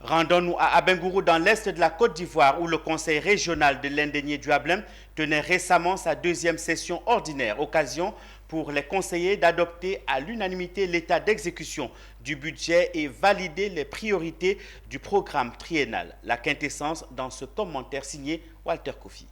Rendons-nous à Abengourou dans l'est de la Côte d'Ivoire où le conseil régional de l'Indénié-Duablin tenait récemment sa deuxième session ordinaire, occasion pour les conseillers d'adopter à l'unanimité l'état d'exécution du budget et valider les priorités du programme triennal. La quintessence dans ce commentaire signé Walter Kofi.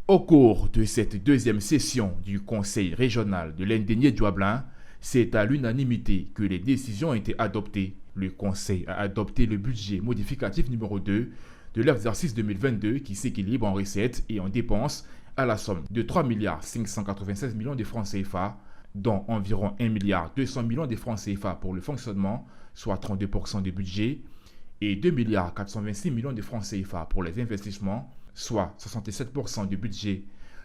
Au cours de cette deuxième session du conseil régional de l'Indénié-Duablin, c'est à l'unanimité que les décisions ont été adoptées. Le Conseil a adopté le budget modificatif numéro 2 de l'exercice 2022 qui s'équilibre en recettes et en dépenses à la somme de 3 596 millions de francs CFA, dont environ 1 200 millions de francs CFA pour le fonctionnement, soit 32% du budget, et 2 426 millions de francs CFA pour les investissements, soit 67% du budget.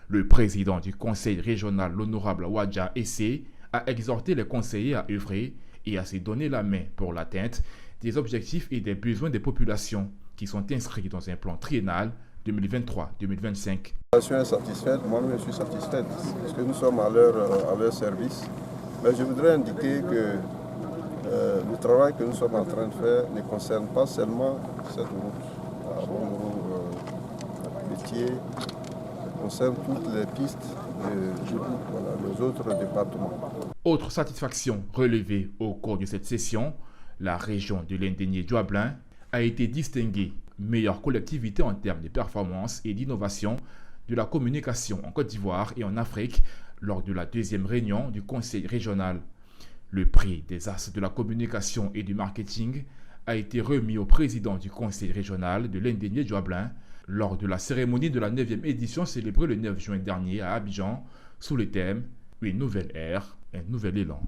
Le président du Conseil régional, l'honorable Wadja Essé, a exhorté les conseillers à œuvrer et à se donner la main pour l'atteinte des objectifs et des besoins des populations qui sont inscrits dans un plan triennal 2023-2025. La population est satisfaite, moi-même je suis satisfaite parce que nous sommes à leur service. Mais je voudrais indiquer que le travail que nous sommes en train de faire ne concerne pas seulement cette route, la métier, concerne toutes les pistes les autres départements. Autre satisfaction relevée au cours de cette session, la région de l'Indénié-Duablin a été distinguée meilleure collectivité en termes de performance et d'innovation de la communication en Côte d'Ivoire et en Afrique lors de la deuxième réunion du Conseil régional. Le prix des As de la communication et du marketing a été remis au président du Conseil régional de l'Indénié-Duablin lors de la cérémonie de la 9e édition célébrée le 9 juin dernier à Abidjan sous le thème « Une nouvelle ère, un nouvel élan ».